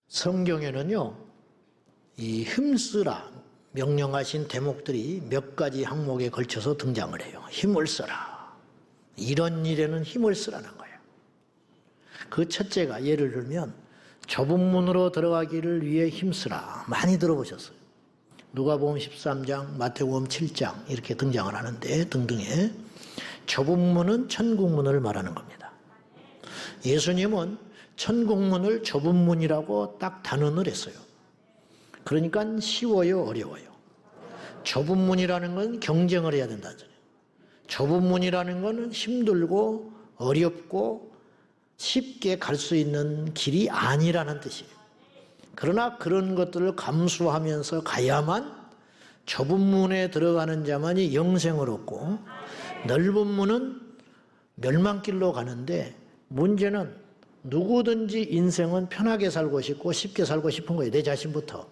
성경에는요, 이 힘쓰라 명령하신 대목들이 몇 가지 항목에 걸쳐서 등장을 해요. 힘을 써라. 이런 일에는 힘을 쓰라는 거예요. 그 첫째가 예를 들면 좁은 문으로 들어가기를 위해 힘쓰라. 많이 들어보셨어요. 누가복음 13장, 마태복음 7장 이렇게 등장을 하는데 등등에 좁은 문은 천국문을 말하는 겁니다. 예수님은 천국문을 좁은 문이라고 딱 단언을 했어요. 그러니까 쉬워요, 어려워요? 좁은 문이라는 건 경쟁을 해야 된다는 소리예요. 좁은 문이라는 건 힘들고 어렵고 쉽게 갈 수 있는 길이 아니라는 뜻이에요. 그러나 그런 것들을 감수하면서 가야만 좁은 문에 들어가는 자만이 영생을 얻고 넓은 문은 멸망길로 가는데 문제는 누구든지 인생은 편하게 살고 싶고 쉽게 살고 싶은 거예요. 내 자신부터.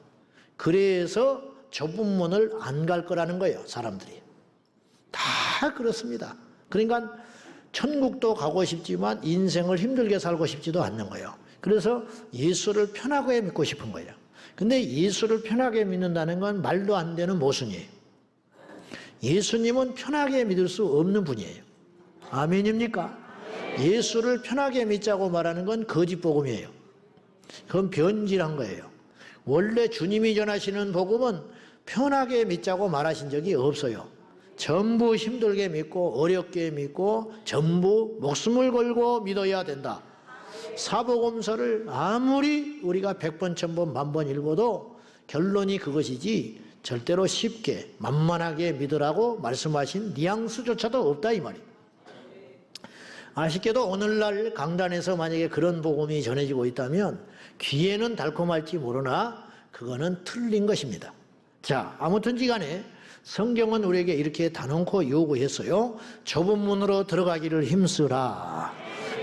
그래서 좁은 문을 안 갈 거라는 거예요. 사람들이. 다 그렇습니다. 그러니까 천국도 가고 싶지만 인생을 힘들게 살고 싶지도 않는 거예요. 그래서 예수를 편하게 믿고 싶은 거예요. 근데 예수를 편하게 믿는다는 건 말도 안 되는 모순이에요. 예수님은 편하게 믿을 수 없는 분이에요. 아멘입니까? 예수를 편하게 믿자고 말하는 건 거짓 복음이에요. 그건 변질한 거예요. 원래 주님이 전하시는 복음은 편하게 믿자고 말하신 적이 없어요. 전부 힘들게 믿고 어렵게 믿고 전부 목숨을 걸고 믿어야 된다. 사복음서를 아무리 우리가 100번, 1000번, 10,000번 읽어도 결론이 그것이지 절대로 쉽게 만만하게 믿으라고 말씀하신 뉘앙스조차도 없다 이 말이에요. 아쉽게도 오늘날 강단에서 만약에 그런 복음이 전해지고 있다면 귀에는 달콤할지 모르나 그거는 틀린 것입니다. 자, 아무튼지 간에 성경은 우리에게 이렇게 단언코 요구했어요. 좁은 문으로 들어가기를 힘쓰라.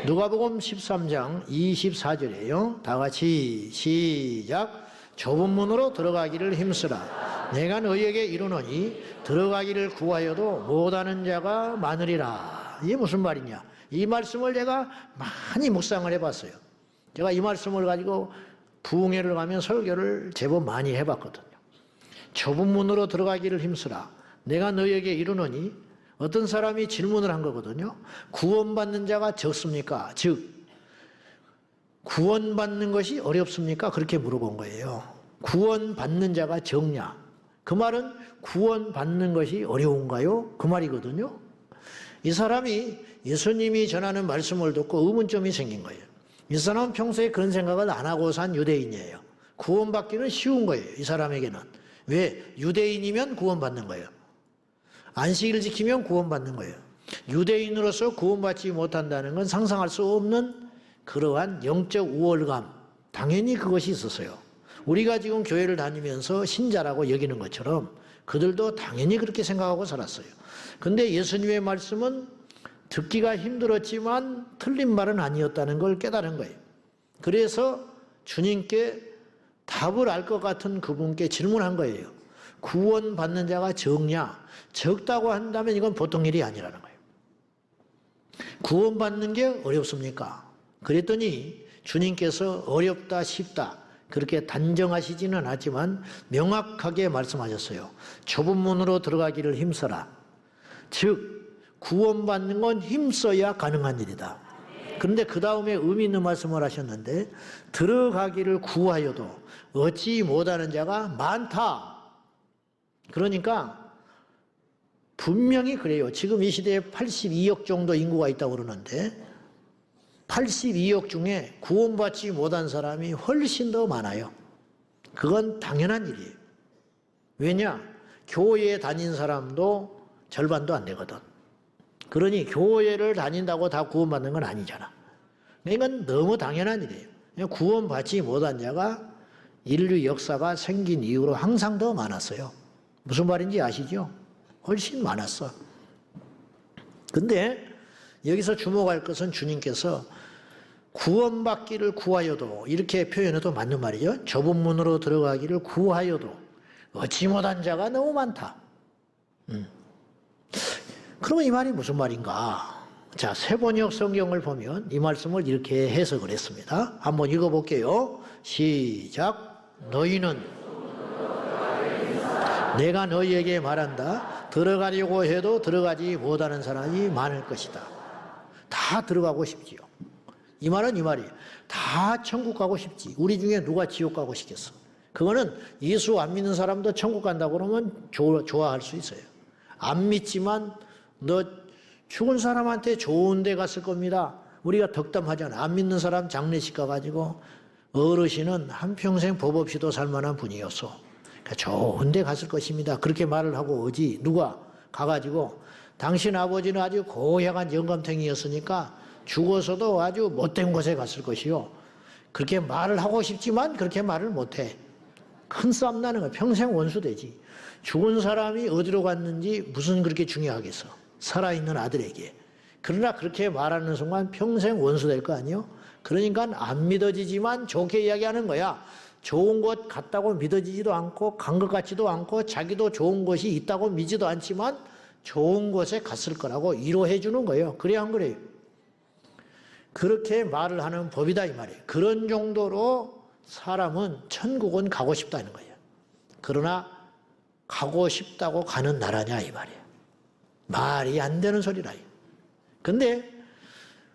누가복음 13장 24절이에요. 다 같이 시작. 좁은 문으로 들어가기를 힘쓰라. 내가 너희에게 이르노니 들어가기를 구하여도 못하는 자가 많으리라. 이게 무슨 말이냐? 이 말씀을 제가 많이 묵상을 해봤어요. 제가 이 말씀을 가지고 부흥회를 가면 설교를 제법 많이 해봤거든요. 좁은 문으로 들어가기를 힘쓰라. 내가 너희에게 이르노니 어떤 사람이 질문을 한 거거든요. 구원받는 자가 적습니까? 즉 구원받는 것이 어렵습니까? 그렇게 물어본 거예요. 구원받는 자가 적냐? 그 말은 구원받는 것이 어려운가요? 그 말이거든요. 이 사람이 예수님이 전하는 말씀을 듣고 의문점이 생긴 거예요. 이 사람은 평소에 그런 생각을 안 하고 산 유대인이에요. 구원받기는 쉬운 거예요. 이 사람에게는. 왜? 유대인이면 구원받는 거예요. 안식일을 지키면 구원받는 거예요. 유대인으로서 구원받지 못한다는 건 상상할 수 없는 그러한 영적 우월감, 당연히 그것이 있었어요. 우리가 지금 교회를 다니면서 신자라고 여기는 것처럼 그들도 당연히 그렇게 생각하고 살았어요. 근데 예수님의 말씀은 듣기가 힘들었지만 틀린 말은 아니었다는 걸 깨달은 거예요. 그래서 주님께 답을 알 것 같은 그분께 질문한 거예요. 구원받는 자가 적냐? 적다고 한다면 이건 보통 일이 아니라는 거예요. 구원받는 게 어렵습니까? 그랬더니 주님께서 어렵다 쉽다 그렇게 단정하시지는 않았지만 명확하게 말씀하셨어요. 좁은 문으로 들어가기를 힘써라. 즉 구원받는 건 힘써야 가능한 일이다. 그런데 그 다음에 의미 있는 말씀을 하셨는데 들어가기를 구하여도 얻지 못하는 자가 많다. 그러니까 분명히 그래요. 지금 이 시대에 82억 정도 인구가 있다고 그러는데 82억 중에 구원받지 못한 사람이 훨씬 더 많아요. 그건 당연한 일이에요. 왜냐? 교회에 다닌 사람도 절반도 안 되거든. 그러니 교회를 다닌다고 다 구원받는 건 아니잖아. 이건 너무 당연한 일이에요. 구원받지 못한 자가 인류 역사가 생긴 이후로 항상 더 많았어요. 무슨 말인지 아시죠? 훨씬 많았어. 근데 여기서 주목할 것은 주님께서 구원받기를 구하여도 이렇게 표현해도 맞는 말이죠. 좁은 문으로 들어가기를 구하여도 얻지 못한 자가 너무 많다. 그러면 이 말이 무슨 말인가? 자, 세번역 성경을 보면 이 말씀을 이렇게 해석을 했습니다. 한번 읽어볼게요. 시작. 너희는 내가 너희에게 말한다. 들어가려고 해도 들어가지 못하는 사람이 많을 것이다. 다 들어가고 싶지요. 이 말은 이 말이에요. 다 천국 가고 싶지. 우리 중에 누가 지옥 가고 싶겠어? 그거는 예수 안 믿는 사람도 천국 간다고 그러면 좋아할 수 있어요. 안 믿지만 너 죽은 사람한테 좋은 데 갔을 겁니다. 우리가 덕담하잖아. 안 믿는 사람 장례식 가가지고 어르신은 한평생 법 없이도 살만한 분이었어. 그러니까 좋은 데 갔을 것입니다. 그렇게 말을 하고 오지. 누가 가가지고 당신 아버지는 아주 고약한 영감탱이였으니까 죽어서도 아주 못된 곳에 갔을 것이요. 그렇게 말을 하고 싶지만 그렇게 말을 못해. 큰 싸움 나는 거야. 평생 원수되지. 죽은 사람이 어디로 갔는지 무슨 그렇게 중요하겠어. 살아있는 아들에게. 그러나 그렇게 말하는 순간 평생 원수될 거 아니요? 그러니까 안 믿어지지만 좋게 이야기하는 거야. 좋은 곳 갔다고 믿어지지도 않고 간 것 같지도 않고 자기도 좋은 곳이 있다고 믿지도 않지만 좋은 곳에 갔을 거라고 위로해 주는 거예요. 그래 안 그래요? 그렇게 말을 하는 법이다 이 말이에요. 그런 정도로 사람은 천국은 가고 싶다는 거예요. 그러나 가고 싶다고 가는 나라냐 이 말이에요. 말이 안 되는 소리라. 근데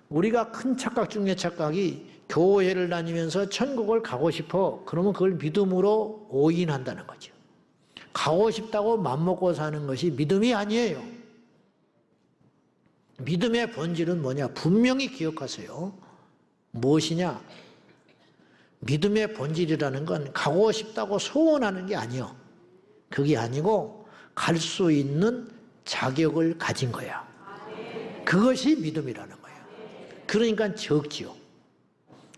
우리가 큰 착각 중에 착각이 교회를 다니면서 천국을 가고 싶어. 그러면 그걸 믿음으로 오인한다는 거죠. 가고 싶다고 맘먹고 사는 것이 믿음이 아니에요. 믿음의 본질은 뭐냐? 분명히 기억하세요. 무엇이냐? 믿음의 본질이라는 건 가고 싶다고 소원하는 게 아니요. 그게 아니고 갈 수 있는 자격을 가진 거야. 그것이 믿음이라는 거예요. 그러니까 적지요.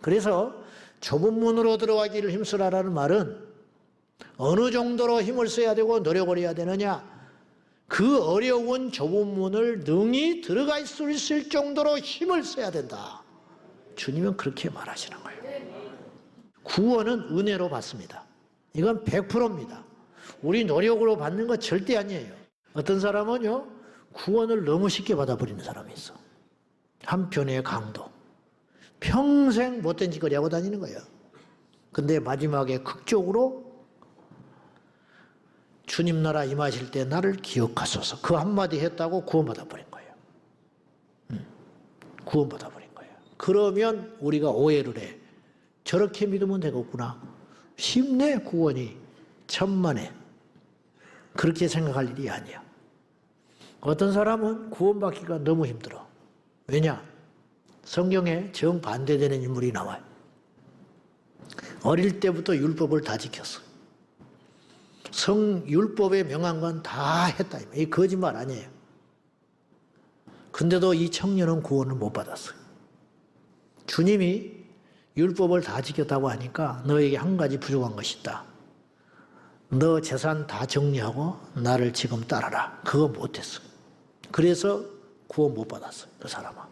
그래서 좁은 문으로 들어가기를 힘쓰라라는 말은 어느 정도로 힘을 써야 되고 노력을 해야 되느냐? 그 어려운 좁은 문을 능히 들어갈 수 있을 정도로 힘을 써야 된다. 주님은 그렇게 말하시는 거예요. 구원은 은혜로 받습니다. 이건 100%입니다. 우리 노력으로 받는 거 절대 아니에요. 어떤 사람은요, 구원을 너무 쉽게 받아버리는 사람이 있어. 한편의 강도. 평생 못된 짓거리 하고 다니는 거예요. 근데 마지막에 극적으로 주님 나라 임하실 때 나를 기억하소서. 그 한마디 했다고 구원받아버린 거예요. 구원받아버린 거예요. 그러면 우리가 오해를 해. 저렇게 믿으면 되겠구나. 쉽네 구원이. 천만에. 그렇게 생각할 일이 아니야. 어떤 사람은 구원받기가 너무 힘들어. 왜냐? 성경에 정반대되는 인물이 나와요. 어릴 때부터 율법을 다 지켰어. 율법에 명한 건 다 했다. 이 거짓말 아니에요. 근데도 이 청년은 구원을 못 받았어요. 주님이 율법을 다 지켰다고 하니까 너에게 한 가지 부족한 것이 있다. 너 재산 다 정리하고 나를 지금 따라라. 그거 못했어. 그래서 구원 못 받았어요. 그 사람은.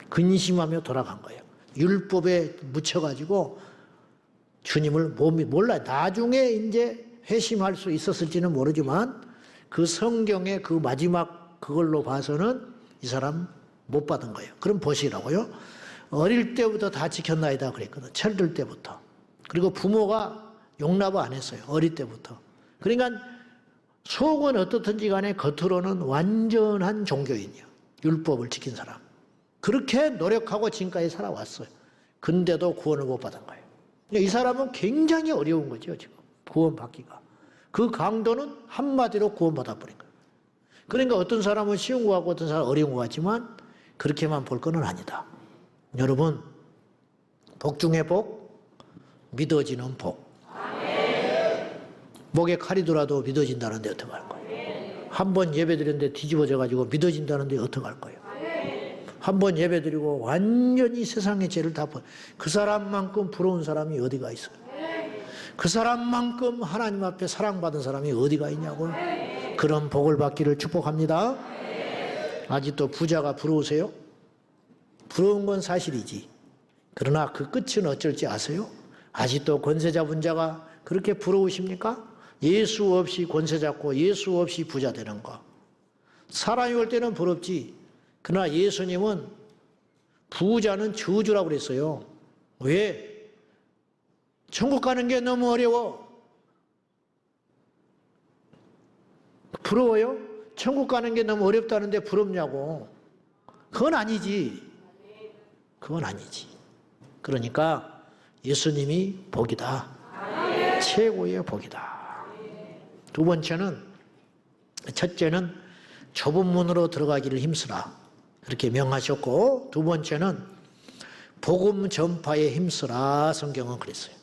근심하며 돌아간 거예요. 율법에 묻혀가지고 주님을 몰라요. 나중에 이제 회심할 수 있었을지는 모르지만 그 성경의 그 마지막 그걸로 봐서는 이 사람 못 받은 거예요. 그럼 보시라고요. 어릴 때부터 다 지켰나이다 그랬거든. 철들 때부터. 그리고 부모가 용납을 안 했어요. 어릴 때부터. 그러니까 속은 어떻든지 간에 겉으로는 완전한 종교인이요. 율법을 지킨 사람. 그렇게 노력하고 지금까지 살아왔어요. 근데도 구원을 못 받은 거예요. 이 사람은 굉장히 어려운 거죠, 지금. 구원받기가. 그 강도는 한마디로 구원받아버린 거예요. 그러니까 어떤 사람은 쉬운 거 같고 어떤 사람은 어려운 거 같지만 그렇게만 볼 거는 아니다. 여러분, 복 중에 복, 믿어지는 복. 목에 칼이 돌아도 믿어진다는데 어떡할 거예요? 한 번 예배 드렸는데 뒤집어져가지고 믿어진다는데 어떡할 거예요? 한 번 예배 드리고 완전히 세상의 죄를 다 그 사람만큼 부러운 사람이 어디가 있어요? 그 사람만큼 하나님 앞에 사랑받은 사람이 어디가 있냐고. 그런 복을 받기를 축복합니다. 아직도 부자가 부러우세요? 부러운 건 사실이지. 그러나 그 끝은 어쩔지 아세요? 아직도 권세 잡은 자가 그렇게 부러우십니까? 예수 없이 권세 잡고 예수 없이 부자 되는 거. 사람이 올 때는 부럽지. 그러나 예수님은 부자는 저주라고 그랬어요. 왜? 천국 가는 게 너무 어려워. 부러워요? 천국 가는 게 너무 어렵다는데 부럽냐고. 그건 아니지. 그건 아니지. 그러니까 예수님이 복이다. 최고의 복이다. 두 번째는, 첫째는 좁은 문으로 들어가기를 힘쓰라. 그렇게 명하셨고, 두 번째는 복음 전파에 힘쓰라. 성경은 그랬어요.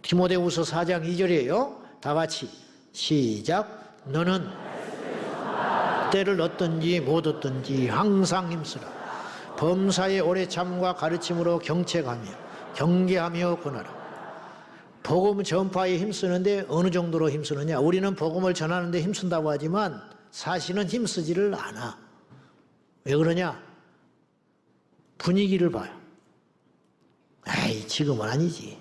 디모데후서 4장 2절이에요. 다 같이 시작. 너는 때를 얻든지 못 얻든지 항상 힘쓰라. 범사의 오래 참과 가르침으로 경계하며 권하라. 복음 전파에 힘쓰는데 어느 정도로 힘쓰느냐? 우리는 복음을 전하는데 힘쓴다고 하지만 사실은 힘쓰지를 않아. 왜 그러냐? 분위기를 봐요. 에이, 지금은 아니지.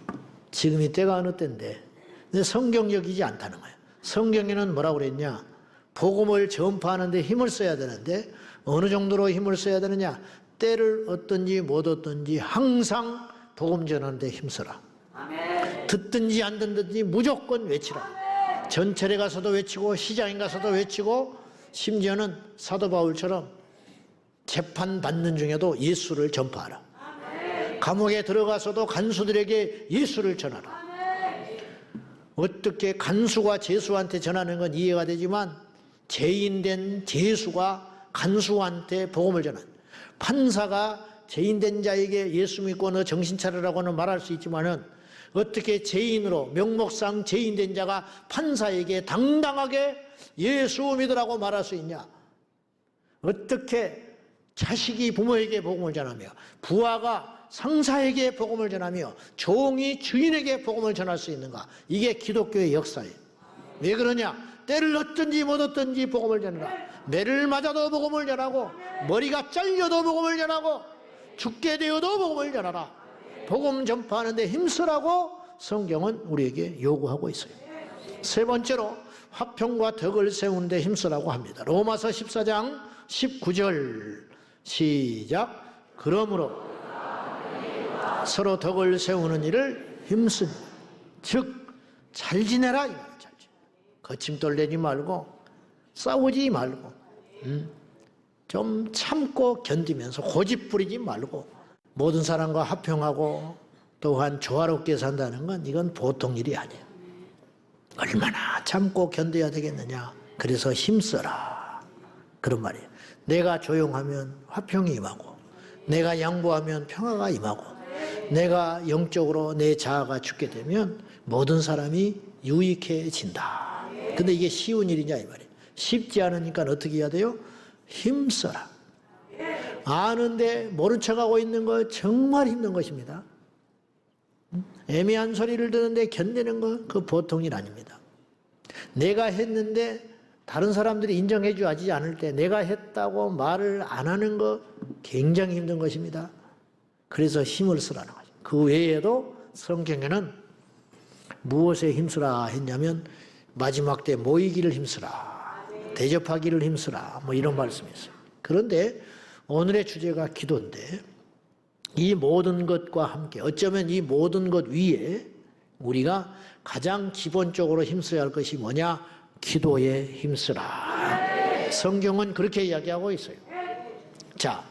지금이 때가 어느 때인데. 근데 성경적이지 않다는 거예요. 성경에는 뭐라고 그랬냐? 복음을 전파하는데 힘을 써야 되는데 어느 정도로 힘을 써야 되느냐? 때를 얻든지 못 얻든지 항상 복음 전하는데 힘써라. 아멘. 듣든지 안 듣든지 무조건 외치라. 아멘. 전철에 가서도 외치고 시장에 가서도 외치고 심지어는 사도 바울처럼 재판 받는 중에도 예수를 전파하라. 아멘. 감옥에 들어가서도 간수들에게 예수를 전하라. 아멘. 어떻게 간수가 제수한테 전하는 건 이해가 되지만 죄인된 제수가 간수한테 복음을 전하는, 판사가 죄인된 자에게 예수 믿고 너 정신 차리라고는 말할 수 있지만은 어떻게 죄인으로 명목상 죄인된 자가 판사에게 당당하게 예수 믿으라고 말할 수 있냐? 어떻게 자식이 부모에게 복음을 전하며 부하가 상사에게 복음을 전하며 종이 주인에게 복음을 전할 수 있는가? 이게 기독교의 역사예요. 왜 그러냐? 때를 얻든지 못 얻든지 복음을 전하라. 매를 맞아도 복음을 전하고 머리가 잘려도 복음을 전하고 죽게 되어도 복음을 전하라. 복음 전파하는데 힘쓰라고 성경은 우리에게 요구하고 있어요. 세 번째로 화평과 덕을 세우는데 힘쓰라고 합니다. 로마서 14장 19절 시작. 그러므로 서로 덕을 세우는 일을 힘쓰니 즉 잘 지내라 이 말이야. 잘 지내. 거침돌 내지 말고 싸우지 말고 좀 참고 견디면서 고집 부리지 말고 모든 사람과 화평하고 또한 조화롭게 산다는 건 이건 보통 일이 아니에요. 얼마나 참고 견뎌야 되겠느냐. 그래서 힘써라. 그런 말이에요. 내가 조용하면 화평이 임하고 내가 양보하면 평화가 임하고 내가 영적으로 내 자아가 죽게 되면 모든 사람이 유익해진다. 근데 이게 쉬운 일이냐 이 말이에요. 쉽지 않으니까 어떻게 해야 돼요? 힘써라. 아는데 모른 척하고 있는 거 정말 힘든 것입니다. 애매한 소리를 듣는데 견디는 거 그 보통 일 아닙니다. 내가 했는데 다른 사람들이 인정해 주지 않을 때 내가 했다고 말을 안 하는 거 굉장히 힘든 것입니다. 그래서 힘을 쓰라는 거죠. 그 외에도 성경에는 무엇에 힘쓰라 했냐면 마지막 때 모이기를 힘쓰라, 대접하기를 힘쓰라, 뭐 이런 말씀이 있어요. 그런데 오늘의 주제가 기도인데 이 모든 것과 함께 어쩌면 이 모든 것 위에 우리가 가장 기본적으로 힘써야 할 것이 뭐냐? 기도에 힘쓰라. 성경은 그렇게 이야기하고 있어요. 자,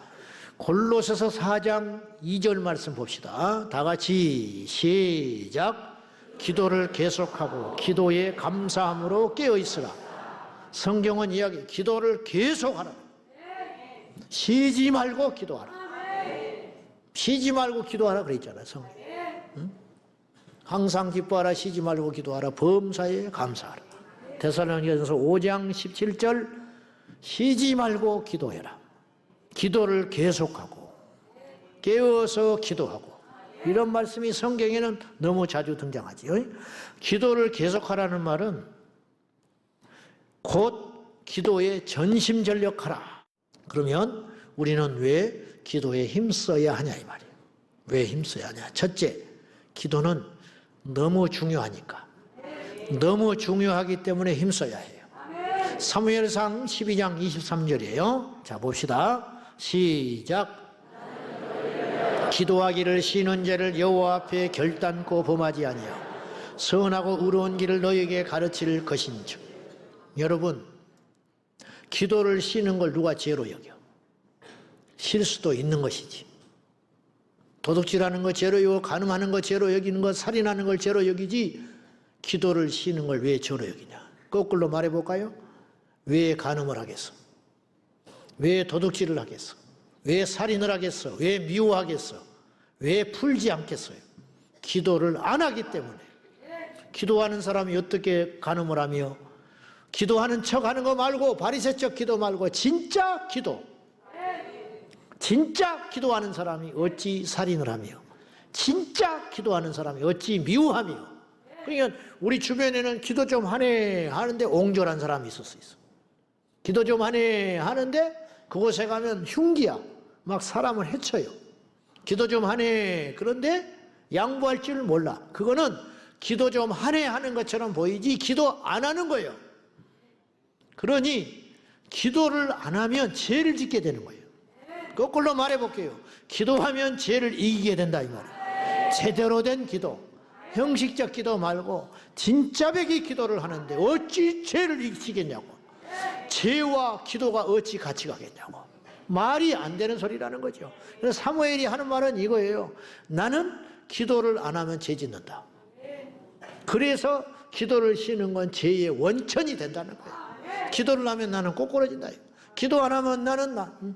골로새서 4장 2절 말씀 봅시다. 다 같이 시작. 기도를 계속하고 기도에 감사함으로 깨어있으라. 성경은 이야기, 기도를 계속하라. 쉬지 말고 기도하라. 쉬지 말고 기도하라 그랬잖아요. 성경. 응? 항상 기뻐하라, 쉬지 말고 기도하라, 범사에 감사하라. 데살로니가전서 5장 17절 쉬지 말고 기도해라. 기도를 계속하고 깨어서 기도하고 이런 말씀이 성경에는 너무 자주 등장하지요. 기도를 계속하라는 말은 곧 기도에 전심전력하라. 그러면 우리는 왜 기도에 힘써야 하냐 이 말이에요. 왜 힘써야 하냐? 첫째, 기도는 너무 중요하니까. 너무 중요하기 때문에 힘써야 해요. 사무엘상 12장 23절이에요. 자, 봅시다. 시작. 기도하기를 쉬는 죄를 여호와 앞에 결단코 범하지 아니하고 선하고 의로운 길을 너에게 가르칠 것인즉. 여러분, 기도를 쉬는 걸 누가 죄로 여겨? 쉴 수도 있는 것이지. 도둑질하는 거 죄로 여기고 간음하는 거 죄로 여기는 거 살인하는 걸 죄로 여기지 기도를 쉬는 걸 왜 죄로 여기냐? 거꾸로 말해볼까요? 왜 간음을 하겠어? 왜 도둑질을 하겠어? 왜 살인을 하겠어? 왜 미워하겠어? 왜 풀지 않겠어요? 기도를 안 하기 때문에. 기도하는 사람이 어떻게 간음을 하며 기도하는 척하는 거 말고 바리새적 기도 말고 진짜 기도, 진짜 기도하는 사람이 어찌 살인을 하며 진짜 기도하는 사람이 어찌 미워하며. 그러니까 우리 주변에는 기도 좀 하네 하는데 옹졸한 사람이 있을 수 있어. 기도 좀 하네 하는데 그곳에 가면 흉기야. 막 사람을 해쳐요. 기도 좀 하네 그런데 양보할 줄 몰라. 그거는 기도 좀 하네 하는 것처럼 보이지 기도 안 하는 거예요. 그러니 기도를 안 하면 죄를 짓게 되는 거예요. 거꾸로 말해볼게요. 기도하면 죄를 이기게 된다 이 말이에요. 제대로 된 기도, 형식적 기도 말고 진짜 백이 기도를 하는데 어찌 죄를 이기겠냐고. 죄와 기도가 어찌 같이 가겠냐고. 말이 안 되는 소리라는 거죠. 그래서 사무엘이 하는 말은 이거예요. 나는 기도를 안 하면 죄 짓는다. 그래서 기도를 쉬는 건 죄의 원천이 된다는 거예요. 기도를 하면 나는 꼬꾸라진다. 기도 안 하면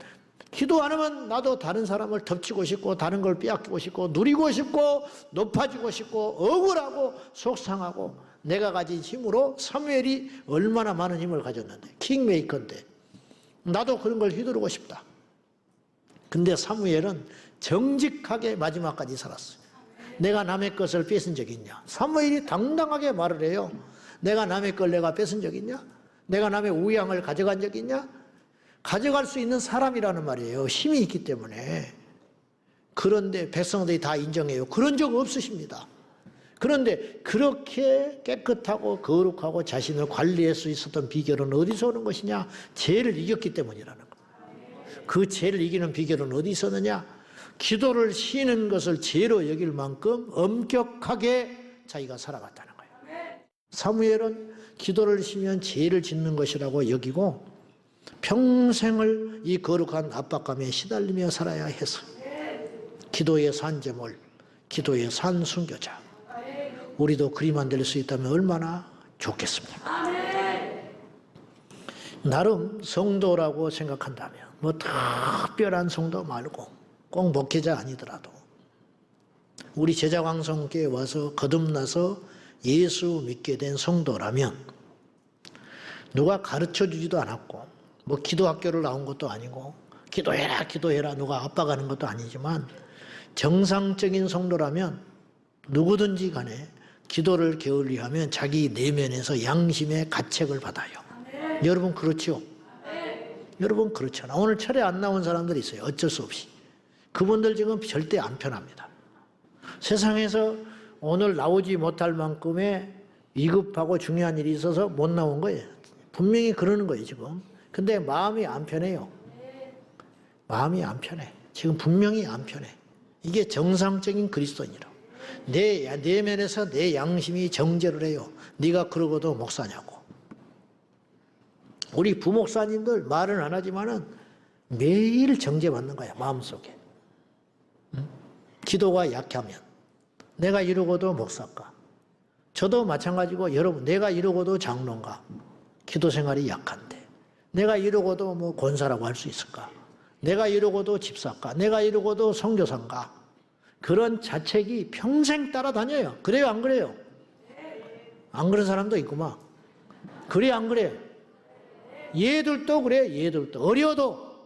기도 안 하면 나도 다른 사람을 덮치고 싶고 다른 걸 빼앗기고 싶고 누리고 싶고 높아지고 싶고 억울하고 속상하고 내가 가진 힘으로 사무엘이 얼마나 많은 힘을 가졌는데 킹메이커인데 나도 그런 걸 휘두르고 싶다. 근데 사무엘은 정직하게 마지막까지 살았어요. 내가 남의 것을 뺏은 적이 있냐? 사무엘이 당당하게 말을 해요. 내가 남의 걸 내가 뺏은 적이 있냐? 내가 남의 우양을 가져간 적이 있냐? 가져갈 수 있는 사람이라는 말이에요. 힘이 있기 때문에. 그런데 백성들이 다 인정해요. 그런 적 없으십니다. 그런데 그렇게 깨끗하고 거룩하고 자신을 관리할 수 있었던 비결은 어디서 오는 것이냐? 죄를 이겼기 때문이라는 거. 그 죄를 이기는 비결은 어디 있었느냐? 기도를 쉬는 것을 죄로 여길 만큼 엄격하게 자기가 살아갔다는 거예요. 사무엘은 기도를 쉬면 죄를 짓는 것이라고 여기고 평생을 이 거룩한 압박감에 시달리며 살아야 해서 기도의 산제물, 기도의 산 순교자. 우리도 그리 만들 수 있다면 얼마나 좋겠습니까? 나름 성도라고 생각한다면 뭐 특별한 성도 말고 꼭 목회자 아니더라도 우리 제자광성교회에 와서 거듭나서 예수 믿게 된 성도라면 누가 가르쳐주지도 않았고 뭐 기도학교를 나온 것도 아니고 기도해라 기도해라 누가 압박하는 것도 아니지만 정상적인 성도라면 누구든지 간에 기도를 게을리하면 자기 내면에서 양심의 가책을 받아요. 여러분 그렇죠? 여러분 그렇잖아. 오늘 철에 안 나온 사람들이 있어요. 어쩔 수 없이. 그분들 지금 절대 안 편합니다. 세상에서 오늘 나오지 못할 만큼의 위급하고 중요한 일이 있어서 못 나온 거예요. 분명히 그러는 거예요 지금. 근데 마음이 안 편해요. 마음이 안 편해. 지금 분명히 안 편해. 이게 정상적인 그리스도인이라고. 내 내면에서 내 양심이 정죄를 해요. 네가 그러고도 목사냐고. 우리 부목사님들 말은 안 하지만은 매일 정죄받는 거야 마음속에. 응? 기도가 약하면 내가 이러고도 목사가. 저도 마찬가지고 여러분 내가 이러고도 장로가. 기도 생활이 약한데 내가 이러고도 뭐 권사라고 할 수 있을까? 내가 이러고도 집사가. 내가 이러고도 선교사가. 그런 자책이 평생 따라다녀요. 그래요 안 그래요? 안 그런 사람도 있구만. 그래 안 그래요? 얘들도 그래. 얘들도 어려도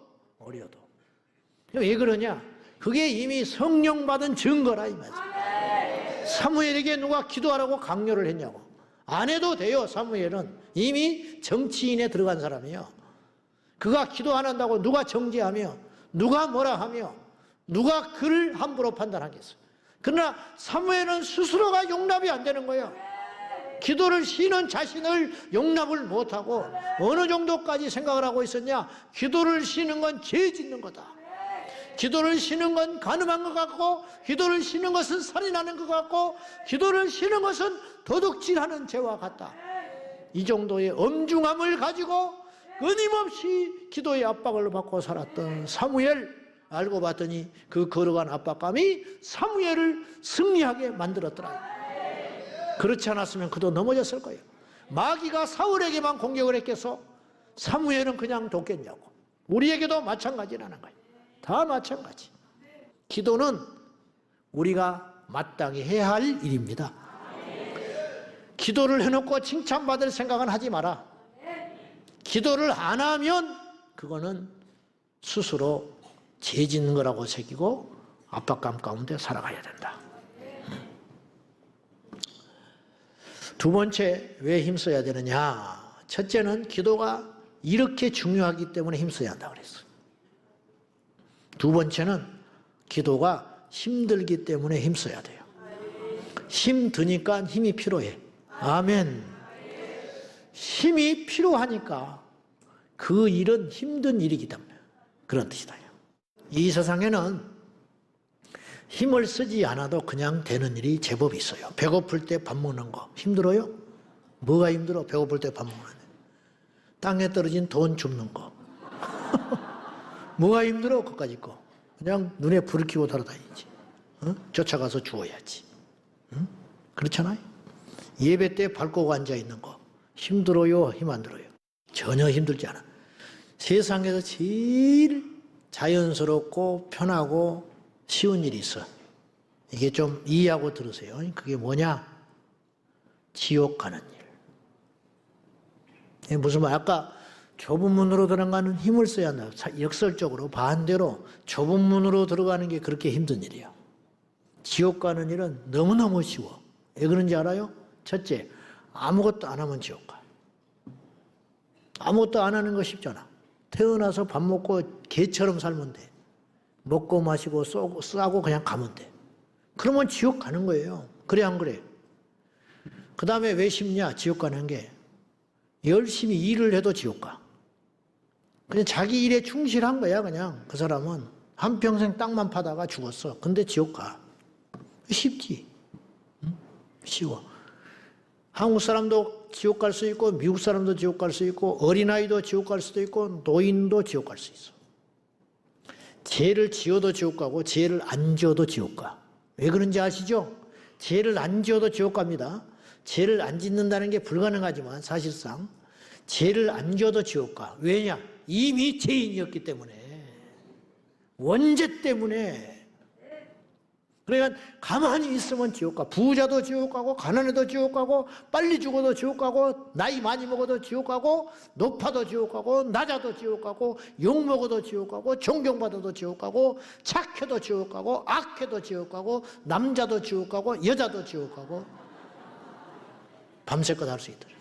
왜 그러냐? 그게 이미 성령 받은 증거라 이 말이야. 사무엘에게 누가 기도하라고 강요를 했냐고. 안 해도 돼요. 사무엘은 이미 정치인에 들어간 사람이에요. 그가 기도 안 한다고 누가 정죄하며 누가 뭐라 하며 누가 그를 함부로 판단하겠어요. 그러나 사무엘은 스스로가 용납이 안 되는 거예요. 기도를 쉬는 자신을 용납을 못하고 어느 정도까지 생각을 하고 있었냐? 기도를 쉬는 건 죄 짓는 거다. 기도를 쉬는 건 간음한 것 같고, 기도를 쉬는 것은 살인하는 것 같고, 기도를 쉬는 것은 도둑질하는 죄와 같다. 이 정도의 엄중함을 가지고 끊임없이 기도의 압박을 받고 살았던 사무엘, 알고 봤더니 그 거룩한 압박감이 사무엘을 승리하게 만들었더라. 그렇지 않았으면 그도 넘어졌을 거예요. 마귀가 사울에게만 공격을 했겠어? 사무엘은 그냥 돕겠냐고. 우리에게도 마찬가지라는 거예요. 다 마찬가지. 기도는 우리가 마땅히 해야 할 일입니다. 기도를 해놓고 칭찬받을 생각은 하지 마라. 기도를 안 하면 그거는 스스로 죄 짓는 거라고 새기고 압박감 가운데 살아가야 된다. 두 번째, 왜 힘써야 되느냐? 첫째는 기도가 이렇게 중요하기 때문에 힘써야 한다고 그랬어요. 두 번째는 기도가 힘들기 때문에 힘써야 돼요. 힘드니까 힘이 필요해. 아멘. 힘이 필요하니까 그 일은 힘든 일이기 때문에 그런 뜻이다. 이 세상에는 힘을 쓰지 않아도 그냥 되는 일이 제법 있어요. 배고플 때 밥 먹는 거 힘들어요? 뭐가 힘들어? 배고플 때 밥 먹는 거. 땅에 떨어진 돈 줍는 거. 뭐가 힘들어? 그까짓 거. 그냥 눈에 불을 켜고 돌아다니지. 쫓아가서 주워야지. 그렇잖아요? 예배 때 발 꼬고 앉아있는 거 힘들어요? 힘 안 들어요? 전혀 힘들지 않아. 세상에서 제일 자연스럽고 편하고 쉬운 일이 있어. 이게 좀 이해하고 들으세요. 그게 뭐냐? 지옥 가는 일. 무슨 말? 아까 좁은 문으로 들어가는 힘을 써야 한다. 역설적으로 반대로 좁은 문으로 들어가는 게 그렇게 힘든 일이야. 지옥 가는 일은 너무너무 쉬워. 왜 그런지 알아요? 첫째, 아무것도 안 하면 지옥 가. 아무것도 안 하는 거 쉽잖아. 태어나서 밥 먹고 개처럼 살면 돼. 먹고 마시고 싸고 그냥 가면 돼. 그러면 지옥 가는 거예요. 그래 안 그래? 그 다음에 왜 쉽냐? 지옥 가는 게 열심히 일을 해도 지옥 가. 그냥 자기 일에 충실한 거야. 그냥 그 사람은 한평생 땅만 파다가 죽었어. 근데 지옥 가. 쉽지? 응? 쉬워. 한국 사람도 지옥 갈 수 있고 미국 사람도 지옥 갈 수 있고 어린아이도 지옥 갈 수도 있고 노인도 지옥 갈 수 있어. 죄를 지어도 지옥 가고 죄를 안 지어도 지옥 가. 왜 그런지 아시죠? 죄를 안 지어도 지옥 갑니다. 죄를 안 짓는다는 게 불가능하지만 사실상 죄를 안 지어도 지옥 가. 왜냐? 이미 죄인이었기 때문에. 원죄 때문에. 그러니까 가만히 있으면 지옥 가. 부자도 지옥 가고 가난해도 지옥 가고 빨리 죽어도 지옥 가고 나이 많이 먹어도 지옥 가고 높아도 지옥 가고 낮아도 지옥 가고 욕 먹어도 지옥 가고 존경받아도 지옥 가고 착해도 지옥 가고 악해도 지옥 가고 남자도 지옥 가고 여자도 지옥 가고 밤새껏 할 수 있더라.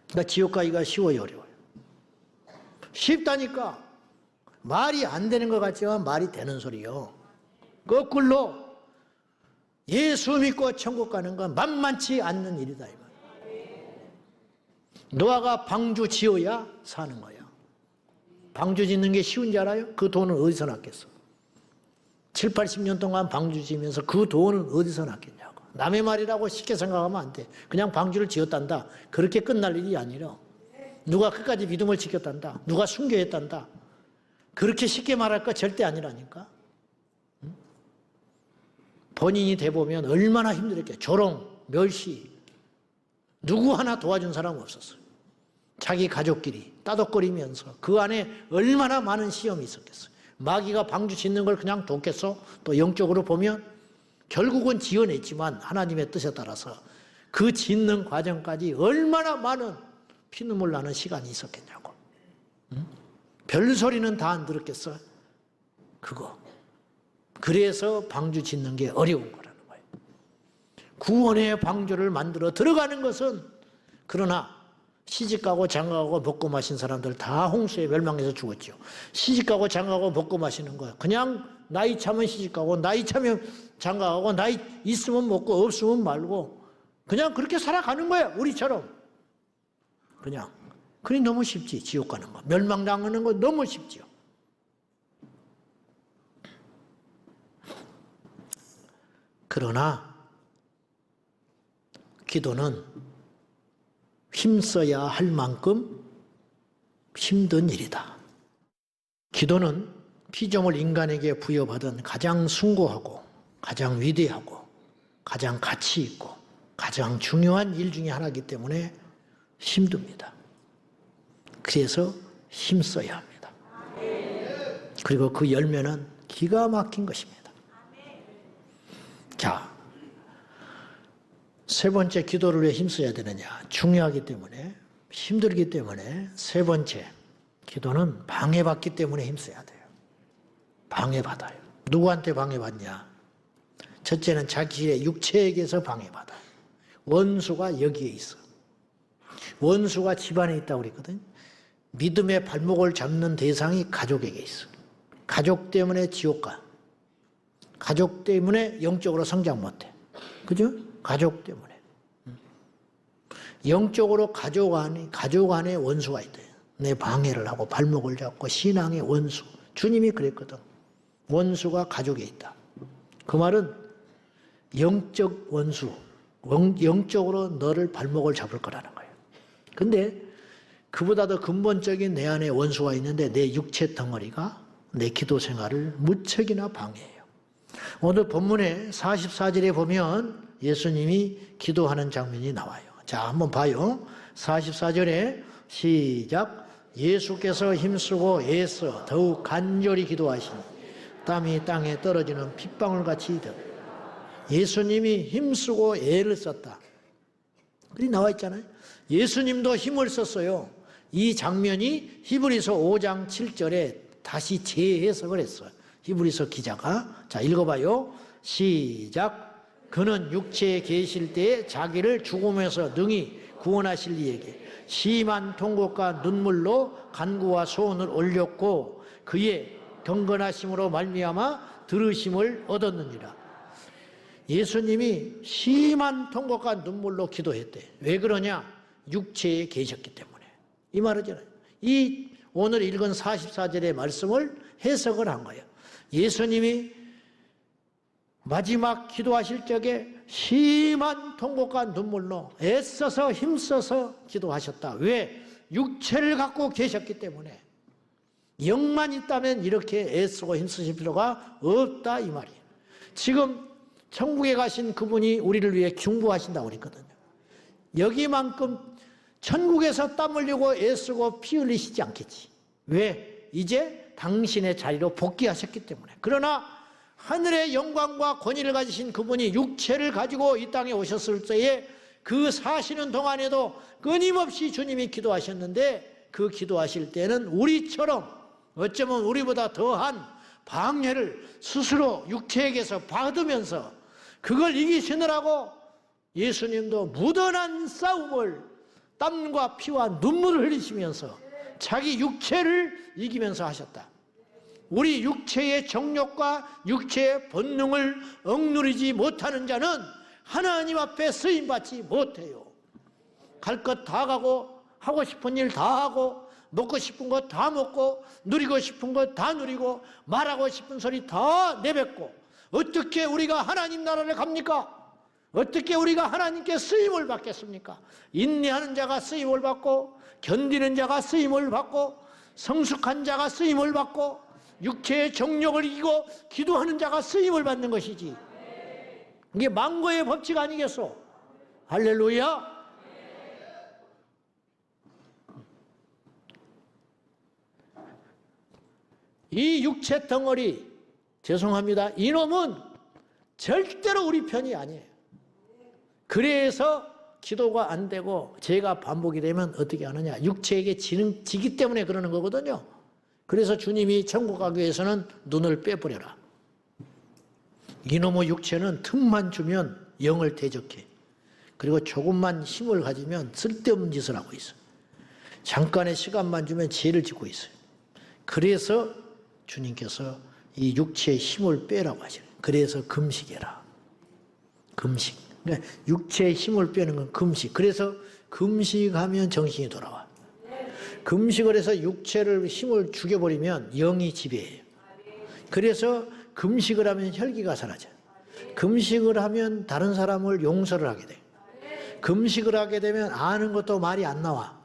그러니까 지옥 가기가 쉬워요, 어려워요? 쉽다니까. 말이 안 되는 것 같지만 말이 되는 소리요. 거꾸로 예수 믿고 천국 가는 건 만만치 않는 일이다. 노아가 방주 지어야 사는 거야. 방주 짓는 게 쉬운지 알아요? 그 돈은 어디서 났겠어? 7, 80년 동안 방주 지으면서 그 돈은 어디서 났겠냐고. 남의 말이라고 쉽게 생각하면 안 돼. 그냥 방주를 지었단다. 그렇게 끝날 일이 아니라 누가 끝까지 믿음을 지켰단다. 누가 순교했단다. 그렇게 쉽게 말할 거 절대 아니라니까. 본인이 돼보면 얼마나 힘들었겠어요. 조롱, 멸시. 누구 하나 도와준 사람 없었어요. 자기 가족끼리 따덕거리면서 그 안에 얼마나 많은 시험이 있었겠어요. 마귀가 방주 짓는 걸 그냥 돕겠어? 또 영적으로 보면 결국은 지어냈지만 하나님의 뜻에 따라서 그 짓는 과정까지 얼마나 많은 피눈물 나는 시간이 있었겠냐고. 응? 별소리는 다 안 들었겠어? 그거. 그래서 방주 짓는 게 어려운 거라는 거예요. 구원의 방주를 만들어 들어가는 것은 그러나 시집가고 장가가고 먹고 마신 사람들 다 홍수에 멸망해서 죽었죠. 시집가고 장가가고 먹고 마시는 거예요. 그냥 나이 차면 시집가고 나이 차면 장가가고 나이 있으면 먹고 없으면 말고 그냥 그렇게 살아가는 거야, 우리처럼. 그냥. 그게 너무 쉽지, 지옥 가는 거. 멸망당하는 거 너무 쉽죠. 그러나 기도는 힘써야 할 만큼 힘든 일이다. 기도는 피조물 인간에게 부여받은 가장 숭고하고 가장 위대하고 가장 가치 있고 가장 중요한 일 중에 하나이기 때문에 힘듭니다. 그래서 힘써야 합니다. 그리고 그 열매는 기가 막힌 것입니다. 자, 세 번째, 기도를 왜 힘써야 되느냐? 중요하기 때문에, 힘들기 때문에. 세 번째, 기도는 방해받기 때문에 힘써야 돼요. 방해받아요. 누구한테 방해받냐? 첫째는 자기의 육체에게서 방해받아요. 원수가 여기에 있어. 원수가 집안에 있다고 그랬거든. 믿음의 발목을 잡는 대상이 가족에게 있어. 가족 때문에 지옥 가. 가족 때문에 영적으로 성장 못해. 그죠? 가족 때문에. 영적으로 가족 안에 원수가 있대요. 내 방해를 하고 발목을 잡고 신앙의 원수. 주님이 그랬거든. 원수가 가족에 있다. 그 말은 영적 원수, 영적으로 너를 발목을 잡을 거라는 거예요. 근데 그보다 더 근본적인 내 안에 원수가 있는데 내 육체 덩어리가 내 기도 생활을 무척이나 방해해요. 오늘 본문의 44절에 보면 예수님이 기도하는 장면이 나와요. 자, 한번 봐요. 44절에 시작. 예수께서 힘쓰고 애써 더욱 간절히 기도하시니 땀이 땅에 떨어지는 핏방울같이 되고. 예수님이 힘쓰고 애를 썼다. 그리 나와 있잖아요. 예수님도 힘을 썼어요. 이 장면이 히브리서 5장 7절에 다시 재해석을 했어요. 히브리서 기자가. 자, 읽어봐요. 시작. 그는 육체에 계실 때에 자기를 죽음에서 능히 구원하실 이에게 심한 통곡과 눈물로 간구와 소원을 올렸고 그의 경건하심으로 말미암아 들으심을 얻었느니라. 예수님이 심한 통곡과 눈물로 기도했대. 왜 그러냐? 육체에 계셨기 때문에. 이 말이잖아요. 이 오늘 읽은 44절의 말씀을 해석을 한 거예요. 예수님이 마지막 기도하실 적에 심한 통곡과 눈물로 애써서 힘써서 기도하셨다. 왜? 육체를 갖고 계셨기 때문에. 영만 있다면 이렇게 애쓰고 힘쓰실 필요가 없다 이 말이에요. 지금 천국에 가신 그분이 우리를 위해 중보하신다고 그랬거든요. 여기만큼 천국에서 땀 흘리고 애쓰고 피 흘리시지 않겠지. 왜? 이제 당신의 자리로 복귀하셨기 때문에. 그러나 하늘의 영광과 권위를 가지신 그분이 육체를 가지고 이 땅에 오셨을 때에 그 사시는 동안에도 끊임없이 주님이 기도하셨는데 그 기도하실 때는 우리처럼 어쩌면 우리보다 더한 방해를 스스로 육체에게서 받으면서 그걸 이기시느라고 예수님도 무던한 싸움을 땀과 피와 눈물을 흘리시면서 자기 육체를 이기면서 하셨다. 우리 육체의 정욕과 육체의 본능을 억누르지 못하는 자는 하나님 앞에 쓰임받지 못해요. 갈 것 다 가고 하고 싶은 일 다 하고 먹고 싶은 거 다 먹고 누리고 싶은 거 다 누리고 말하고 싶은 소리 다 내뱉고 어떻게 우리가 하나님 나라를 갑니까? 어떻게 우리가 하나님께 쓰임을 받겠습니까? 인내하는 자가 쓰임을 받고 견디는 자가 쓰임을 받고 성숙한 자가 쓰임을 받고 육체의 정욕을 이기고 기도하는 자가 쓰임을 받는 것이지. 이게 망고의 법칙 아니겠소? 할렐루야. 이 육체 덩어리, 죄송합니다, 이놈은 절대로 우리 편이 아니에요. 그래서 기도가 안 되고 죄가 반복이 되면 어떻게 하느냐? 육체에게 지기 때문에 그러는 거거든요. 그래서 주님이 천국 가기 위해서는 눈을 빼버려라. 이놈의 육체는 틈만 주면 영을 대적해. 그리고 조금만 힘을 가지면 쓸데없는 짓을 하고 있어요. 잠깐의 시간만 주면 죄를 짓고 있어요. 그래서 주님께서 이 육체의 힘을 빼라고 하시는. 그래서 금식해라. 금식. 그러니까 육체의 힘을 빼는 건 금식. 그래서 금식하면 정신이 돌아와. 금식을 해서 육체를 힘을 죽여버리면 영이 지배해요. 그래서 금식을 하면 혈기가 사라져요. 금식을 하면 다른 사람을 용서를 하게 돼요. 금식을 하게 되면 아는 것도 말이 안 나와.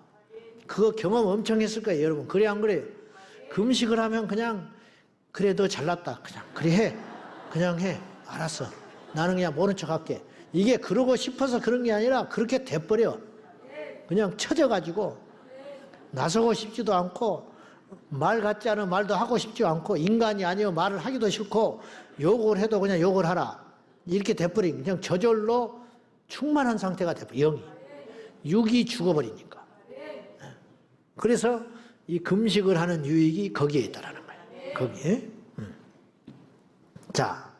그거 경험 엄청 했을 거예요, 여러분. 그래 안 그래요? 금식을 하면 그냥 그래 너 잘났다. 그냥 그래 해. 그냥 해. 알았어. 나는 그냥 모른 척 할게. 이게 그러고 싶어서 그런 게 아니라 그렇게 돼버려. 그냥 처져가지고 나서고 싶지도 않고 말 같지 않은 말도 하고 싶지 않고 인간이 아니요 말을 하기도 싫고 욕을 해도 그냥 욕을 하라. 이렇게 돼버린 그냥 저절로 충만한 상태가 돼버려. 영이. 육이 죽어버리니까. 그래서 이 금식을 하는 유익이 거기에 있다라는 거예요. 거기에. 자,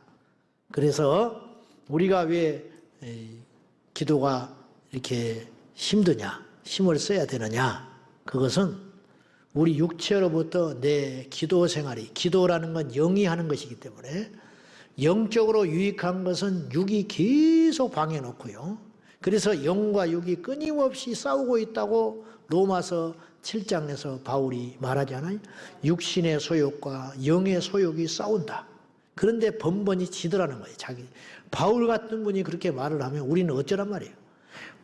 그래서 우리가 왜 기도가 이렇게 힘드냐, 힘을 써야 되느냐, 그것은 우리 육체로부터 내 기도 생활이, 기도라는 건 영이 하는 것이기 때문에 영적으로 유익한 것은 육이 계속 방해 놓고요. 그래서 영과 육이 끊임없이 싸우고 있다고 로마서 7장에서 바울이 말하잖아요. 육신의 소욕과 영의 소욕이 싸운다. 그런데 번번이 지더라는 거예요. 자기 바울 같은 분이 그렇게 말을 하면 우리는 어쩌란 말이에요.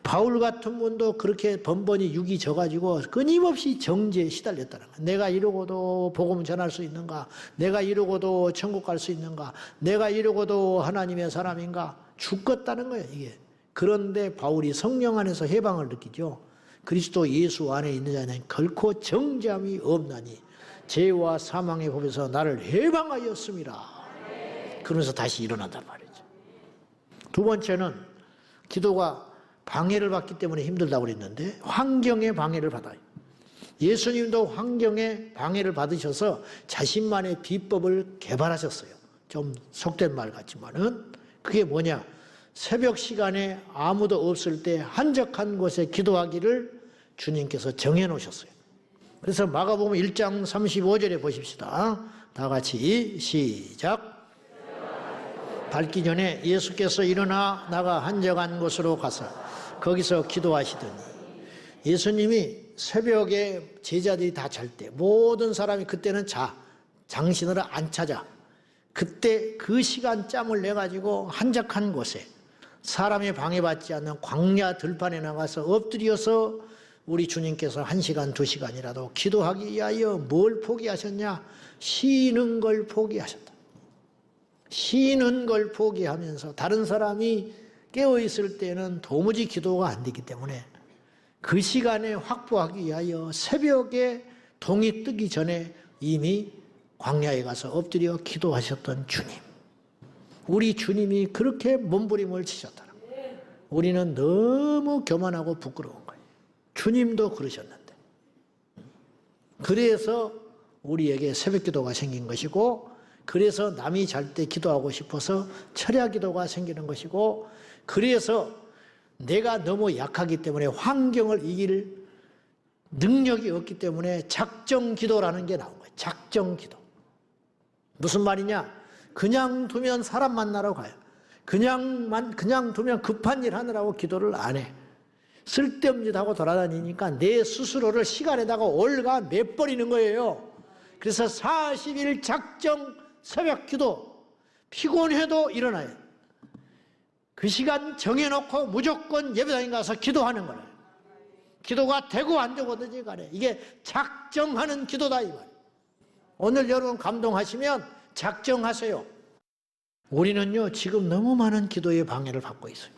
바울 같은 분도 그렇게 번번이 육이 져가지고 끊임없이 정죄에 시달렸다는 거예요. 내가 이러고도 복음 전할 수 있는가? 내가 이러고도 천국 갈 수 있는가? 내가 이러고도 하나님의 사람인가? 죽겠다는 거예요, 이게. 그런데 바울이 성령 안에서 해방을 느끼죠. 그리스도 예수 안에 있는 자는 결코 정죄함이 없나니 죄와 사망의 법에서 나를 해방하였습니다. 그러면서 다시 일어난단 말이죠. 두 번째는 기도가 방해를 받기 때문에 힘들다고 그랬는데 환경의 방해를 받아요. 예수님도 환경의 방해를 받으셔서 자신만의 비법을 개발하셨어요. 좀 속된 말 같지만은 그게 뭐냐? 새벽 시간에 아무도 없을 때 한적한 곳에 기도하기를 주님께서 정해 놓으셨어요. 그래서 마가복음 1장 35절에 보십시다. 다 같이 시작. 밝기 전에 예수께서 일어나 나가 한적한 곳으로 가서 거기서 기도하시더니 예수님이 새벽에 제자들이 다 잘 때 모든 사람이 그때는 장신으로 안 찾아. 그때 그 시간 짬을 내가지고 한적한 곳에 사람의 방해받지 않는 광야 들판에 나가서 엎드려서 우리 주님께서 1시간, 2시간이라도 기도하기 위하여 뭘 포기하셨냐? 쉬는 걸 포기하셨다. 쉬는 걸 포기하면서 다른 사람이 깨어있을 때는 도무지 기도가 안 되기 때문에 그 시간에 확보하기 위하여 새벽에 동이 뜨기 전에 이미 광야에 가서 엎드려 기도하셨던 주님. 우리 주님이 그렇게 몸부림을 치셨다는 거예요. 우리는 너무 교만하고 부끄러운 거예요. 주님도 그러셨는데. 그래서 우리에게 새벽 기도가 생긴 것이고 그래서 남이 잘 때 기도하고 싶어서 철야 기도가 생기는 것이고 그래서 내가 너무 약하기 때문에 환경을 이길 능력이 없기 때문에 작정 기도라는 게 나온 거예요. 작정 기도. 무슨 말이냐? 그냥 두면 사람 만나러 가요. 그냥 두면 급한 일 하느라고 기도를 안 해. 쓸데없는 짓 하고 돌아다니니까 내 스스로를 시간에다가 올가 매버리는 거예요. 그래서 40일 작정 새벽 기도 피곤해도 일어나요. 그 시간 정해놓고 무조건 예배당에 가서 기도하는 거예요. 기도가 되고 안 되고든지 간에 이게 작정하는 기도다 이 말이에요. 오늘 여러분 감동하시면 작정하세요. 우리는요 지금 너무 많은 기도의 방해를 받고 있어요.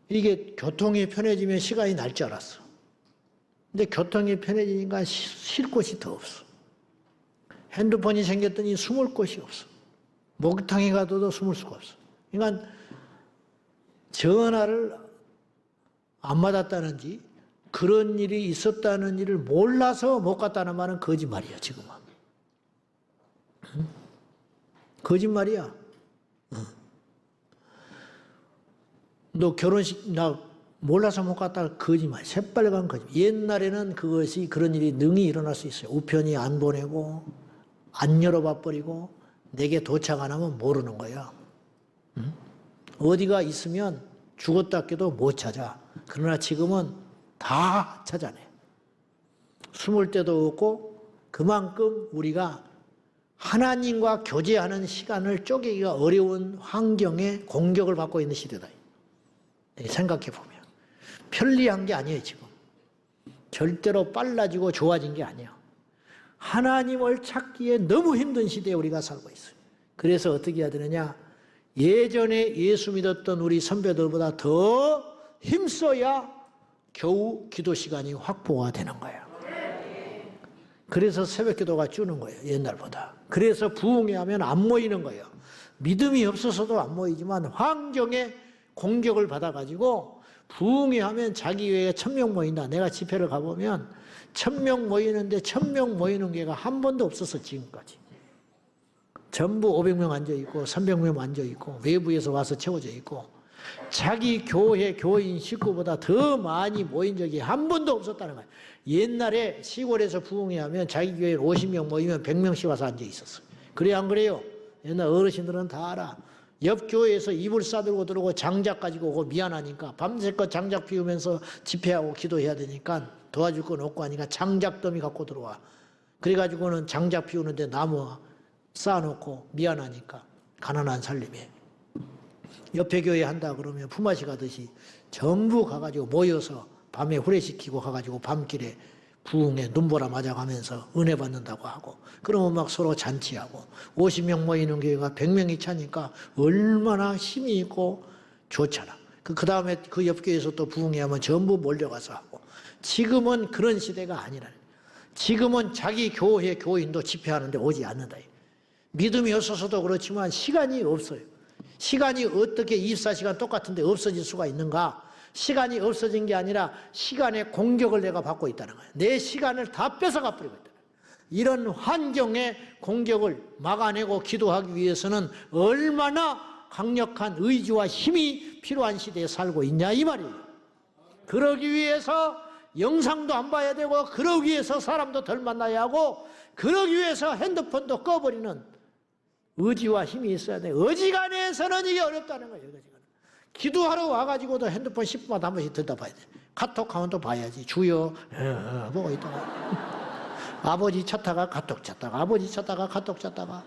이게 교통이 편해지면 시간이 날 줄 알았어. 근데 교통이 편해지니까 쉴 곳이 더 없어. 핸드폰이 생겼더니 숨을 곳이 없어. 목욕탕에 가도 숨을 수가 없어. 그러니까 전화를 안 받았다는지 그런 일이 있었다는 일을 몰라서 못 갔다는 말은 거짓말이야 지금은. 거짓말이야. 너 결혼식 나 몰라서 못 갔다 거짓말. 새빨간 거짓말. 옛날에는 그것이 그런 일이 능히 일어날 수 있어요. 우편이 안 보내고 안 열어봐 버리고 내게 도착 안 하면 모르는 거야. 어디가 있으면 죽었다 깨도 못 찾아. 그러나 지금은 다 찾아내. 숨을 데도 없고 그만큼 우리가 하나님과 교제하는 시간을 쪼개기가 어려운 환경에 공격을 받고 있는 시대다. 생각해 보면 편리한 게 아니에요. 지금 절대로 빨라지고 좋아진 게 아니에요. 하나님을 찾기에 너무 힘든 시대에 우리가 살고 있어요. 그래서 어떻게 해야 되느냐, 예전에 예수 믿었던 우리 선배들보다 더 힘써야 겨우 기도 시간이 확보가 되는 거예요. 그래서 새벽 기도가 주는 거예요. 옛날보다. 그래서 부흥회 하면 안 모이는 거예요. 믿음이 없어서도 안 모이지만 환경에 공격을 받아가지고 부흥회 하면 자기 교회에 1000명 모인다. 내가 집회를 가보면 1000명 모이는데 1000명 모이는 교회가 한 번도 없었어. 지금까지. 전부 500명 앉아있고 300명 앉아있고 외부에서 와서 채워져 있고 자기 교회 교인 식구보다 더 많이 모인 적이 한 번도 없었다는 거예요. 옛날에 시골에서 부흥회 하면 자기 교회에 50명 모이면 100명씩 와서 앉아 있었어요. 그래 안 그래요? 옛날 어르신들은 다 알아. 옆 교회에서 이불 싸들고 들어오고 장작 가지고 오고 미안하니까 밤새껏 장작 피우면서 집회하고 기도해야 되니까 도와줄 건 없고 하니까 장작 더미 갖고 들어와. 그래가지고는 장작 피우는데 나무 쌓아놓고 미안하니까 가난한 살림에 옆에 교회 한다 그러면 품앗이 가듯이 전부 가가지고 모여서 밤에 후레시키고 가가지고 밤길에 부흥에 눈보라 맞아가면서 은혜 받는다고 하고 그러면 막 서로 잔치하고 50명 모이는 교회가 100명이 차니까 얼마나 힘이 있고 좋잖아. 그 다음에 그 옆 교회에서 또 부흥회 하면 전부 몰려가서 하고. 지금은 그런 시대가 아니라 지금은 자기 교회 교인도 집회하는데 오지 않는다. 믿음이 없어서도 그렇지만 시간이 없어요. 시간이 어떻게 24시간 똑같은데 없어질 수가 있는가? 시간이 없어진 게 아니라 시간의 공격을 내가 받고 있다는 거예요. 내 시간을 다 뺏어가 버리고 있다. 이런 환경의 공격을 막아내고 기도하기 위해서는 얼마나 강력한 의지와 힘이 필요한 시대에 살고 있냐 이 말이에요. 그러기 위해서 영상도 안 봐야 되고 그러기 위해서 사람도 덜 만나야 하고 그러기 위해서 핸드폰도 꺼버리는 의지와 힘이 있어야 돼. 어지간해서는 이게 어렵다는 거예요. 기도하러 와가지고도 핸드폰 10분마다 한 번씩 듣다 봐야 돼. 카톡 하면 또 봐야지. 주여 보고 있다가 아버지 찾다가 카톡 찾다가 아버지 찾다가 카톡 찾다가.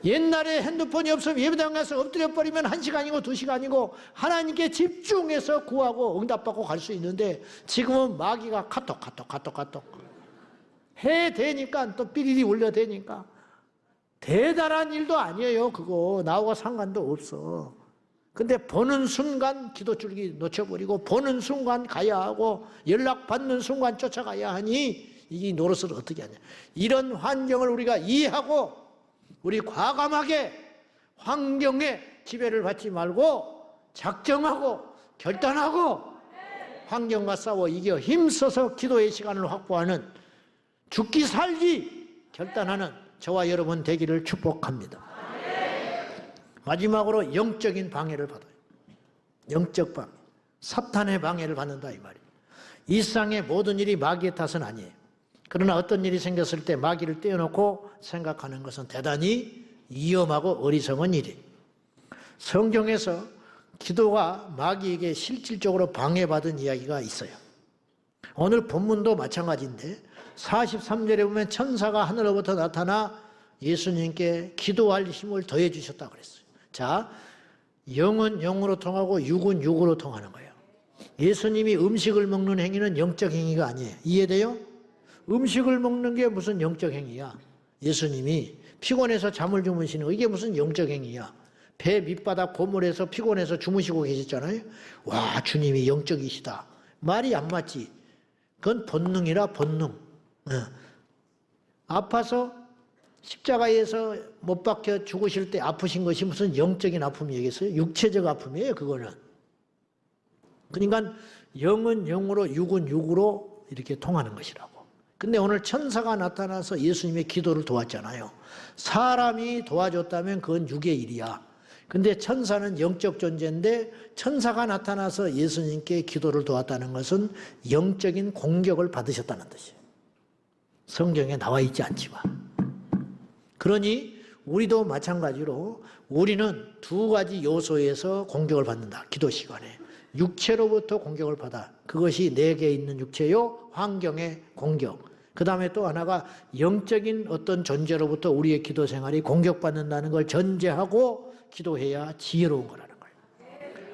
옛날에 핸드폰이 없으면 예배당 가서 엎드려버리면 1시간이고 2시간이고 하나님께 집중해서 구하고 응답받고 갈 수 있는데 지금은 마귀가 카톡 해 대니까 또 삐리리 울려대니까 대단한 일도 아니에요. 그거 나하고 상관도 없어. 근데 보는 순간 기도줄기 놓쳐버리고 보는 순간 가야 하고 연락받는 순간 쫓아가야 하니 이 노릇을 어떻게 하냐. 이런 환경을 우리가 이해하고 우리 과감하게 환경에 지배를 받지 말고 작정하고 결단하고 환경과 싸워 이겨 힘써서 기도의 시간을 확보하는 죽기 살기 결단하는 저와 여러분 되기를 축복합니다. 마지막으로 영적인 방해를 받아요. 영적 방해. 사탄의 방해를 받는다 이 말이에요. 이 세상의 모든 일이 마귀의 탓은 아니에요. 그러나 어떤 일이 생겼을 때 마귀를 떼어놓고 생각하는 것은 대단히 위험하고 어리석은 일이에요. 성경에서 기도가 마귀에게 실질적으로 방해받은 이야기가 있어요. 오늘 본문도 마찬가지인데 43절에 보면 천사가 하늘로부터 나타나 예수님께 기도할 힘을 더해 주셨다고 그랬어요. 자, 영은 영으로 통하고 육은 육으로 통하는 거예요. 예수님이 음식을 먹는 행위는 영적 행위가 아니에요. 이해돼요? 음식을 먹는 게 무슨 영적 행위야? 예수님이 피곤해서 잠을 주무시는 거 이게 무슨 영적 행위야? 배 밑바닥 고물에서 피곤해서 주무시고 계셨잖아요. 와, 주님이 영적이시다. 말이 안 맞지. 그건 본능이라 본능. 아파서 십자가에서 못 박혀 죽으실 때 아프신 것이 무슨 영적인 아픔이겠어요? 육체적 아픔이에요, 그거는. 그러니까 영은 영으로 육은 육으로 이렇게 통하는 것이라고. 근데 오늘 천사가 나타나서 예수님의 기도를 도왔잖아요. 사람이 도와줬다면 그건 육의 일이야. 근데 천사는 영적 존재인데 천사가 나타나서 예수님께 기도를 도왔다는 것은 영적인 공격을 받으셨다는 뜻이에요. 성경에 나와 있지 않지만. 그러니 우리도 마찬가지로 우리는 두 가지 요소에서 공격을 받는다. 기도 시간에. 육체로부터 공격을 받아. 그것이 내게 있는 육체요, 환경의 공격. 그 다음에 또 하나가 영적인 어떤 존재로부터 우리의 기도 생활이 공격받는다는 걸 전제하고 기도해야 지혜로운 거라는 거예요.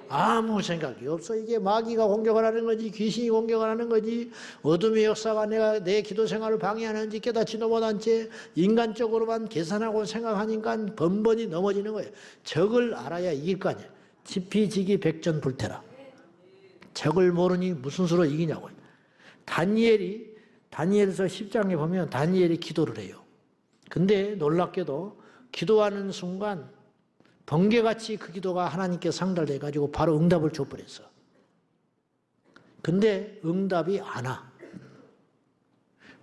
아무 생각이 없어. 이게 마귀가 공격을 하는 거지, 귀신이 공격을 하는 거지, 어둠의 역사가 내 기도 생활을 방해하는지 깨닫지도 못한 채 인간적으로만 계산하고 생각하니까 번번이 넘어지는 거예요. 적을 알아야 이길 거 아니에요. 지피지기 백전불태라. 적을 모르니 무슨 수로 이기냐고요. 다니엘서 10장에 보면 다니엘이 기도를 해요. 근데 놀랍게도 기도하는 순간 번개같이 그 기도가 하나님께 상달돼가지고 바로 응답을 줘버렸어. 근데 응답이 안 와.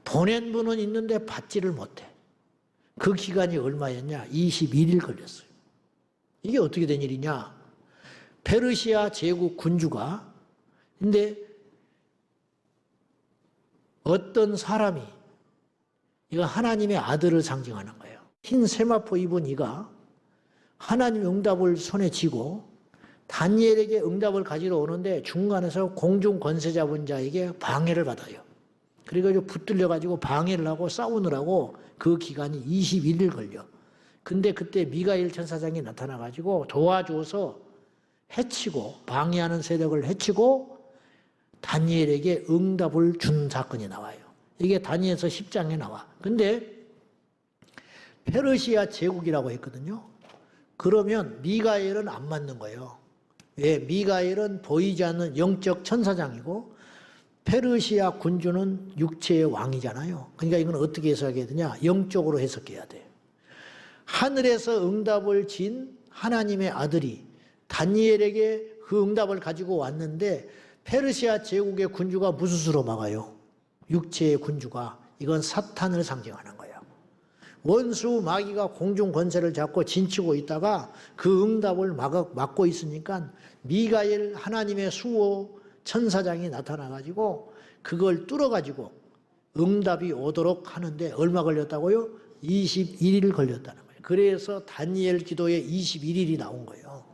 보낸 분은 있는데 받지를 못해. 그 기간이 얼마였냐? 21일 걸렸어요. 이게 어떻게 된 일이냐? 페르시아 제국 군주가, 근데 어떤 사람이, 이거 하나님의 아들을 상징하는 거예요. 흰 세마포 입은 이가 하나님의 응답을 손에 쥐고 다니엘에게 응답을 가지러 오는데 중간에서 공중 권세 잡은 자에게 방해를 받아요. 그래가지고 붙들려가지고 방해를 하고 싸우느라고 그 기간이 21일 걸려. 근데 그때 미가엘 천사장이 나타나가지고 도와줘서 해치고, 방해하는 세력을 해치고 다니엘에게 응답을 준 사건이 나와요. 이게 다니엘서 10장에 나와. 근데 페르시아 제국이라고 했거든요. 그러면 미가엘은 안 맞는 거예요. 왜? 미가엘은 보이지 않는 영적 천사장이고 페르시아 군주는 육체의 왕이잖아요. 그러니까 이건 어떻게 해석해야 되냐? 영적으로 해석해야 돼. 하늘에서 응답을 진 하나님의 아들이 다니엘에게 그 응답을 가지고 왔는데 페르시아 제국의 군주가 무슨 수로 막아요? 육체의 군주가. 이건 사탄을 상징하는 거예요. 원수 마귀가 공중 권세를 잡고 진치고 있다가 그 응답을 막고 있으니까 미가엘 하나님의 수호 천사장이 나타나가지고 그걸 뚫어가지고 응답이 오도록 하는데 얼마 걸렸다고요? 21일 걸렸다는 거예요. 그래서 다니엘 기도에 21일이 나온 거예요.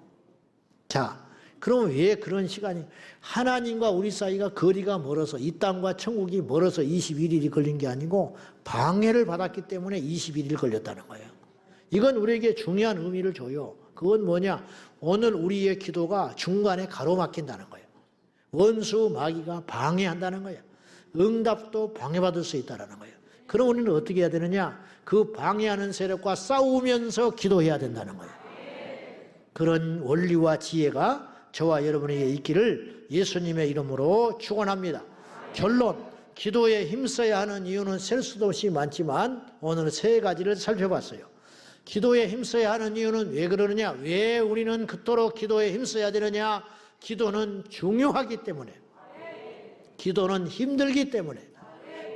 자, 그럼 왜 그런 시간이, 하나님과 우리 사이가 거리가 멀어서, 이 땅과 천국이 멀어서 21일이 걸린 게 아니고 방해를 받았기 때문에 21일 걸렸다는 거예요. 이건 우리에게 중요한 의미를 줘요. 그건 뭐냐? 오늘 우리의 기도가 중간에 가로막힌다는 거예요. 원수 마귀가 방해한다는 거예요. 응답도 방해받을 수 있다는 거예요. 그럼 우리는 어떻게 해야 되느냐? 그 방해하는 세력과 싸우면서 기도해야 된다는 거예요. 그런 원리와 지혜가 저와 여러분에게 있기를 예수님의 이름으로 축원합니다. 결론, 기도에 힘써야 하는 이유는 셀 수도 없이 많지만 오늘 세 가지를 살펴봤어요. 기도에 힘써야 하는 이유는 왜 그러느냐? 왜 우리는 그토록 기도에 힘써야 되느냐? 기도는 중요하기 때문에, 기도는 힘들기 때문에,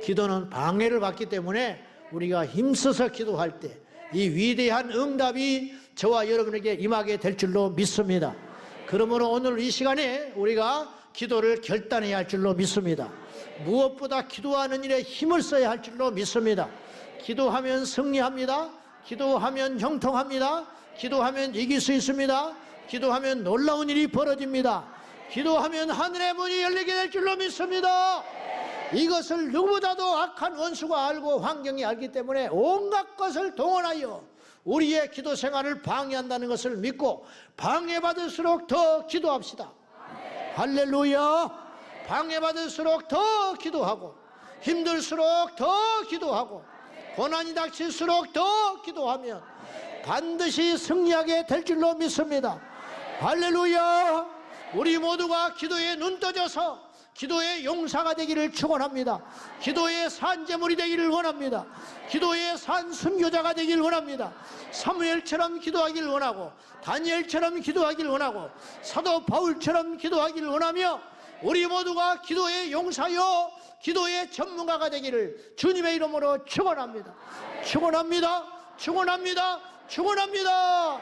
기도는 방해를 받기 때문에 우리가 힘써서 기도할 때 이 위대한 응답이 저와 여러분에게 임하게 될 줄로 믿습니다. 그러므로 오늘 이 시간에 우리가 기도를 결단해야 할 줄로 믿습니다. 무엇보다 기도하는 일에 힘을 써야 할 줄로 믿습니다. 기도하면 승리합니다. 기도하면 형통합니다. 기도하면 이길 수 있습니다. 기도하면 놀라운 일이 벌어집니다. 기도하면 하늘의 문이 열리게 될 줄로 믿습니다. 이것을 누구보다도 악한 원수가 알고 환경이 알기 때문에 온갖 것을 동원하여 우리의 기도 생활을 방해한다는 것을 믿고 방해받을수록 더 기도합시다. 할렐루야. 방해받을수록 더 기도하고 힘들수록 더 기도하고 고난이 닥칠수록 더 기도하면 반드시 승리하게 될 줄로 믿습니다. 할렐루야. 우리 모두가 기도에 눈 떠져서 기도의 용사가 되기를 축원합니다. 기도의 산제물이 되기를 원합니다. 기도의 산 순교자가 되기를 원합니다. 사무엘처럼 기도하기를 원하고 다니엘처럼 기도하기를 원하고 사도 바울처럼 기도하기를 원하며 우리 모두가 기도의 용사요 기도의 전문가가 되기를 주님의 이름으로 축원합니다. 축원합니다. 축원합니다. 축원합니다.